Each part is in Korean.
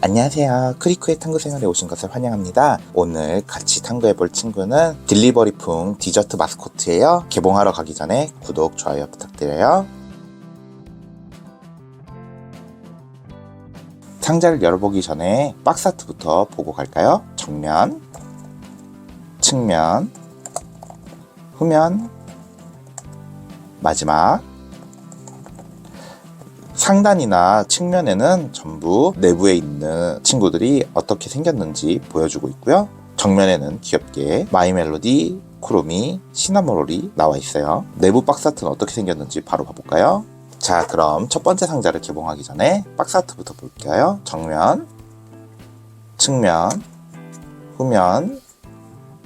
안녕하세요. 크리쿠의 탐구생활에 오신 것을 환영합니다. 오늘 같이 탐구해볼 친구는 딜리버리풍 디저트 마스코트예요. 개봉하러 가기 전에 구독, 좋아요 부탁드려요. 상자를 열어보기 전에 박스 아트부터 보고 갈까요? 정면, 측면, 후면, 마지막. 상단이나 측면에는 전부 내부에 있는 친구들이 어떻게 생겼는지 보여주고 있고요. 정면에는 귀엽게 마이멜로디, 쿠로미, 시나모롤이 나와 있어요. 내부 박스 아트는 어떻게 생겼는지 바로 봐볼까요? 자, 그럼 첫 번째 상자를 개봉하기 전에 박스 아트부터 볼게요. 정면, 측면, 후면,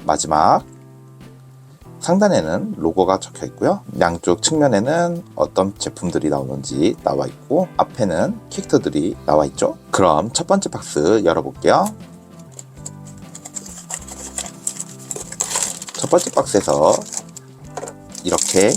마지막. 상단에는 로고가 적혀 있고요. 양쪽 측면에는 어떤 제품들이 나오는지 나와 있고, 앞에는 캐릭터들이 나와 있죠. 그럼 첫 번째 박스 열어볼게요. 첫 번째 박스에서 이렇게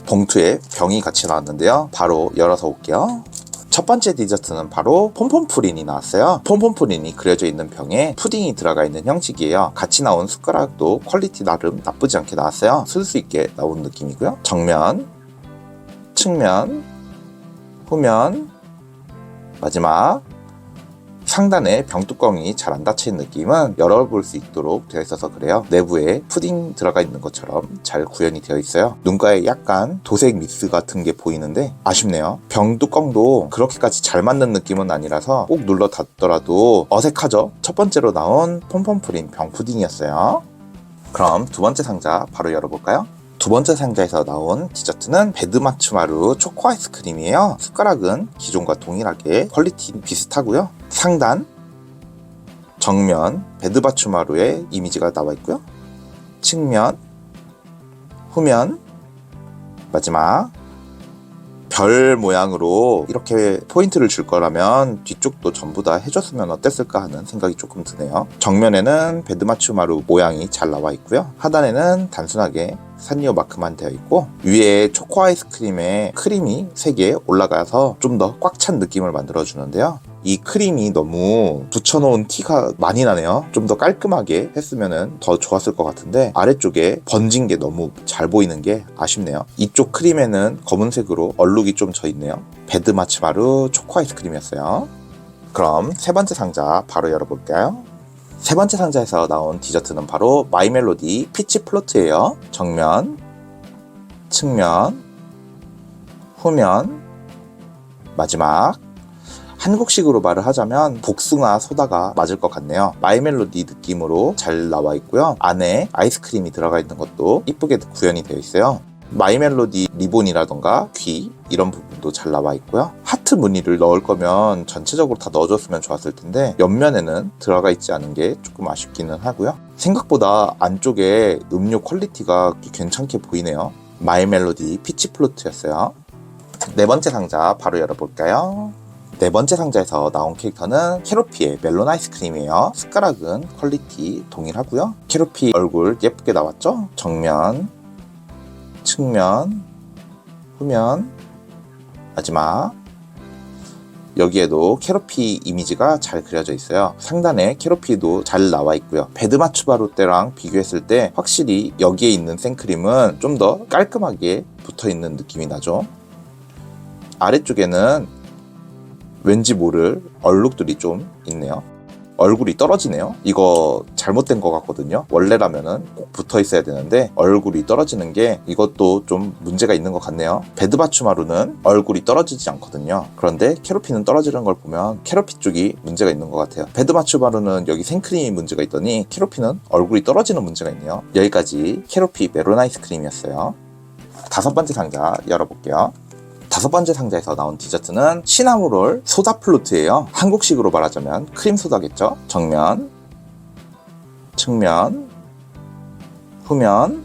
봉투에 병이 같이 나왔는데요. 바로 열어서 볼게요. 첫 번째 디저트는 바로 폼폼프린이 나왔어요. 폼폼프린이 그려져 있는 병에 푸딩이 들어가 있는 형식이에요. 같이 나온 숟가락도 퀄리티 나름 나쁘지 않게 나왔어요. 쓸 수 있게 나온 느낌이고요. 정면, 측면, 후면, 마지막. 상단에 병뚜껑이 잘 안 닫힌 느낌은 열어볼 수 있도록 되어 있어서 그래요. 내부에 푸딩 들어가 있는 것처럼 잘 구현이 되어 있어요. 눈가에 약간 도색 미스 같은 게 보이는데 아쉽네요. 병뚜껑도 그렇게까지 잘 맞는 느낌은 아니라서 꼭 눌러 닫더라도 어색하죠? 첫 번째로 나온 폼폼프린 병 푸딩이었어요. 그럼 두 번째 상자 바로 열어볼까요? 두 번째 상자에서 나온 디저트는 베드마츠마루 초코 아이스크림이에요. 숟가락은 기존과 동일하게 퀄리티 비슷하고요. 상단, 정면 베드마츠마루의 이미지가 나와 있고요. 측면, 후면, 마지막. 별 모양으로 이렇게 포인트를 줄 거라면 뒤쪽도 전부 다 해줬으면 어땠을까 하는 생각이 조금 드네요. 정면에는 베드마츠마루 모양이 잘 나와 있고요. 하단에는 단순하게 산리오 마크만 되어 있고, 위에 초코 아이스크림에 크림이 3개 올라가서 좀 더 꽉 찬 느낌을 만들어 주는데요. 이 크림이 너무 붙여놓은 티가 많이 나네요. 좀 더 깔끔하게 했으면 더 좋았을 것 같은데 아래쪽에 번진 게 너무 잘 보이는 게 아쉽네요. 이쪽 크림에는 검은색으로 얼룩이 좀 져 있네요. 베드마츠마루 초코 아이스크림이었어요. 그럼 세 번째 상자 바로 열어볼까요? 세 번째 상자에서 나온 디저트는 바로 마이멜로디 피치 플로트예요. 정면, 측면, 후면, 마지막. 한국식으로 말을 하자면 복숭아 소다가 맞을 것 같네요. 마이멜로디 느낌으로 잘 나와 있고요. 안에 아이스크림이 들어가 있는 것도 이쁘게 구현이 되어 있어요. 마이멜로디 리본이라던가 귀 이런 부분도 잘 나와 있고요. 하트 무늬를 넣을 거면 전체적으로 다 넣어줬으면 좋았을 텐데 옆면에는 들어가 있지 않은 게 조금 아쉽기는 하고요. 생각보다 안쪽에 음료 퀄리티가 괜찮게 보이네요. 마이멜로디 피치 플로트였어요. 네 번째 상자 바로 열어볼까요? 네 번째 상자에서 나온 캐릭터는 캐로피의 멜론 아이스크림이에요. 숟가락은 퀄리티 동일하고요. 캐로피 얼굴 예쁘게 나왔죠? 정면, 측면, 후면, 마지막. 여기에도 캐로피 이미지가 잘 그려져 있어요. 상단에 캐로피도 잘 나와 있고요. 베드마츠마루 때랑 비교했을 때 확실히 여기에 있는 생크림은 좀 더 깔끔하게 붙어있는 느낌이 나죠. 아래쪽에는 왠지 모를 얼룩들이 좀 있네요. 얼굴이 떨어지네요. 이거 잘못된 것 같거든요. 원래라면은 꼭 붙어 있어야 되는데 얼굴이 떨어지는 게 이것도 좀 문제가 있는 것 같네요. 베드마츠마루는 얼굴이 떨어지지 않거든요. 그런데 캐로피는 떨어지는 걸 보면 캐로피 쪽이 문제가 있는 것 같아요. 베드마츠마루는 여기 생크림이 문제가 있더니 캐로피는 얼굴이 떨어지는 문제가 있네요. 여기까지 캐로피 멜론 아이스크림이었어요. 다섯 번째 상자 열어볼게요. 다섯 번째 상자에서 나온 디저트는 시나모롤 소다 플로트예요. 한국식으로 말하자면 크림 소다겠죠? 정면, 측면, 후면,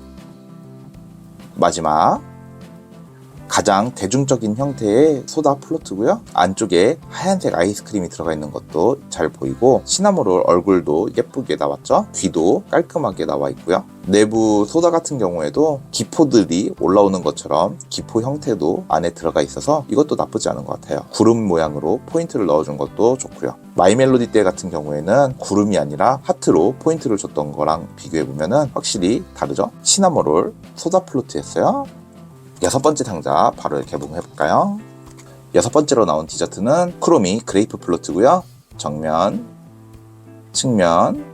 마지막. 가장 대중적인 형태의 소다 플로트고요. 안쪽에 하얀색 아이스크림이 들어가 있는 것도 잘 보이고, 시나모롤 얼굴도 예쁘게 나왔죠. 귀도 깔끔하게 나와 있고요. 내부 소다 같은 경우에도 기포들이 올라오는 것처럼 기포 형태도 안에 들어가 있어서 이것도 나쁘지 않은 것 같아요. 구름 모양으로 포인트를 넣어준 것도 좋고요. 마이멜로디 때 같은 경우에는 구름이 아니라 하트로 포인트를 줬던 거랑 비교해보면 확실히 다르죠. 시나모롤 소다 플로트였어요. 6번째 상자 바로 개봉해볼까요? 6번째로 나온 디저트는 크로미 그레이프 플로트고요. 정면, 측면,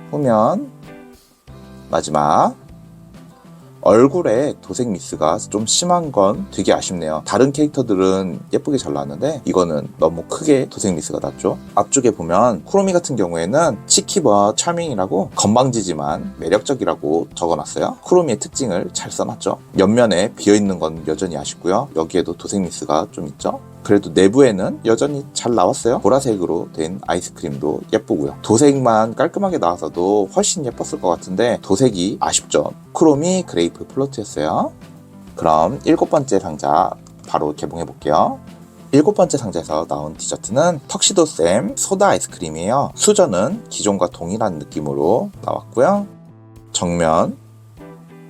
후면, 마지막. 얼굴에 도색 미스가 좀 심한 건 되게 아쉽네요. 다른 캐릭터들은 예쁘게 잘 나왔는데 이거는 너무 크게 도색 미스가 났죠. 앞쪽에 보면 크로미 같은 경우에는 치키버 차밍이라고 건방지지만 매력적이라고 적어놨어요. 크로미의 특징을 잘 써놨죠. 옆면에 비어있는 건 여전히 아쉽고요. 여기에도 도색 미스가 좀 있죠. 그래도 내부에는 여전히 잘 나왔어요. 보라색으로 된 아이스크림도 예쁘고요. 도색만 깔끔하게 나와서도 훨씬 예뻤을 것 같은데 도색이 아쉽죠. 크로미 그레이프 플로트였어요. 그럼 7번째 상자 바로 개봉해 볼게요. 7번째 상자에서 나온 디저트는 턱시도쌤 소다 아이스크림이에요. 수저는 기존과 동일한 느낌으로 나왔고요. 정면,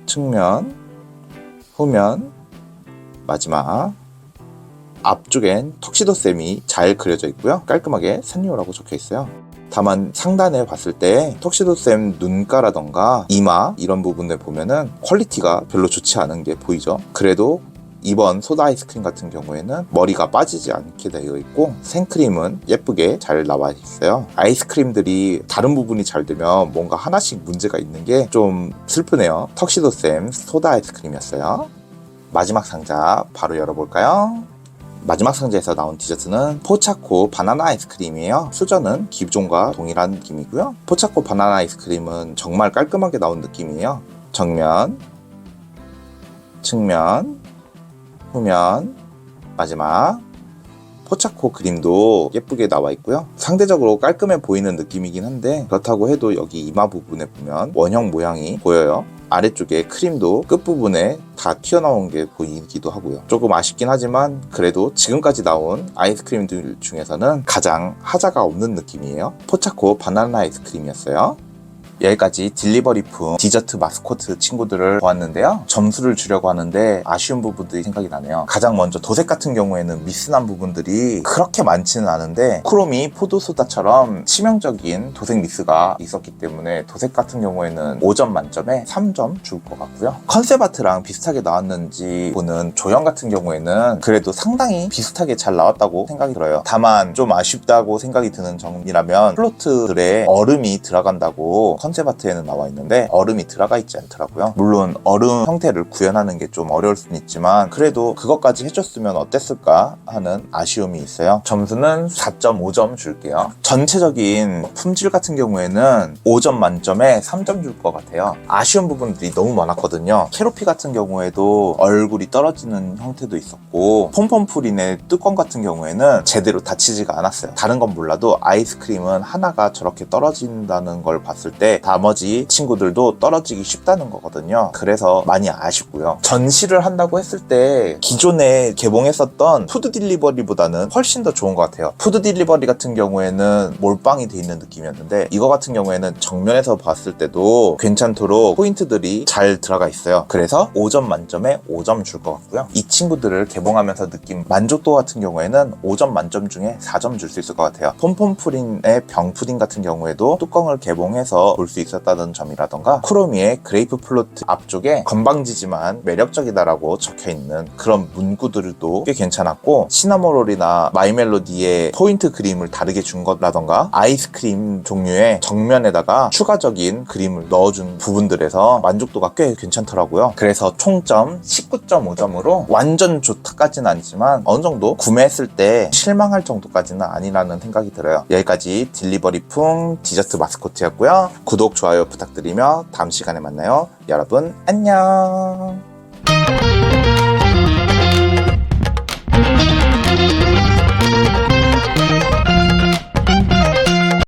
측면, 후면, 마지막. 앞쪽엔 턱시도쌤이 잘 그려져 있고요. 깔끔하게 산리오라고 적혀 있어요. 다만 상단에 봤을 때 턱시도쌤 눈가라던가 이마 이런 부분을 보면은 퀄리티가 별로 좋지 않은 게 보이죠. 그래도 이번 소다 아이스크림 같은 경우에는 머리가 빠지지 않게 되어 있고 생크림은 예쁘게 잘 나와 있어요. 아이스크림들이 다른 부분이 잘 되면 뭔가 하나씩 문제가 있는 게 좀 슬프네요. 턱시도쌤 소다 아이스크림이었어요. 마지막 상자 바로 열어볼까요? 마지막 상자에서 나온 디저트는 포차코 바나나 아이스크림이에요. 수저는 기존과 동일한 느낌이고요. 포차코 바나나 아이스크림은 정말 깔끔하게 나온 느낌이에요. 정면, 측면, 후면, 마지막. 포차코 그림도 예쁘게 나와 있고요. 상대적으로 깔끔해 보이는 느낌이긴 한데 그렇다고 해도 여기 이마 부분에 보면 원형 모양이 보여요. 아래쪽에 크림도 끝부분에 다 튀어나온 게 보이기도 하고요. 조금 아쉽긴 하지만 그래도 지금까지 나온 아이스크림들 중에서는 가장 하자가 없는 느낌이에요. 포차코 바나나 아이스크림이었어요. 여기까지 딜리버리품 디저트 마스코트 친구들을 보았는데요. 점수를 주려고 하는데 아쉬운 부분들이 생각이 나네요. 가장 먼저 도색 같은 경우에는 미스난 부분들이 그렇게 많지는 않은데 크로미 포도소다처럼 치명적인 도색 미스가 있었기 때문에 도색 같은 경우에는 5점 만점에 3점 줄 것 같고요. 컨셉 아트랑 비슷하게 나왔는지 보는 조형 같은 경우에는 그래도 상당히 비슷하게 잘 나왔다고 생각이 들어요. 다만 좀 아쉽다고 생각이 드는 점이라면 플로트들의 얼음이 들어간다고 컨셉 아트에는 나와 있는데 얼음이 들어가 있지 않더라고요. 물론 얼음 형태를 구현하는 게 좀 어려울 수는 있지만 그래도 그것까지 해줬으면 어땠을까 하는 아쉬움이 있어요. 점수는 4.5점 줄게요. 전체적인 품질 같은 경우에는 5점 만점에 3점 줄 것 같아요. 아쉬운 부분들이 너무 많았거든요. 캐로피 같은 경우에도 얼굴이 떨어지는 형태도 있었고 폼폼프린의 뚜껑 같은 경우에는 제대로 닫히지가 않았어요. 다른 건 몰라도 아이스크림은 하나가 저렇게 떨어진다는 걸 봤을 때 나머지 친구들도 떨어지기 쉽다는 거거든요. 그래서 많이 아쉽고요. 전시를 한다고 했을 때 기존에 개봉했었던 푸드 딜리버리보다는 훨씬 더 좋은 것 같아요. 푸드 딜리버리 같은 경우에는 몰빵이 돼 있는 느낌이었는데 이거 같은 경우에는 정면에서 봤을 때도 괜찮도록 포인트들이 잘 들어가 있어요. 그래서 5점 만점에 5점 줄 것 같고요. 이 친구들을 개봉하면서 느낀 만족도 같은 경우에는 5점 만점 중에 4점 줄 수 있을 것 같아요. 폼폼프린의 병푸딩 같은 경우에도 뚜껑을 개봉해서 볼 수 있었다는 점이라던가 크로미의 그레이프 플로트 앞쪽에 건방지지만 매력적이다라고 적혀있는 그런 문구들도 꽤 괜찮았고 시나모롤이나 마이멜로디의 포인트 그림을 다르게 준 것라던가 아이스크림 종류의 정면에다가 추가적인 그림을 넣어준 부분들에서 만족도가 꽤 괜찮더라고요. 그래서 총점 19.5점으로 완전 좋다까지는 아니지만 어느 정도 구매했을 때 실망할 정도까지는 아니라는 생각이 들어요. 여기까지 딜리버리풍 디저트 마스코트였고요. 구독, 좋아요 부탁드리며 다음 시간에 만나요. 여러분 안녕.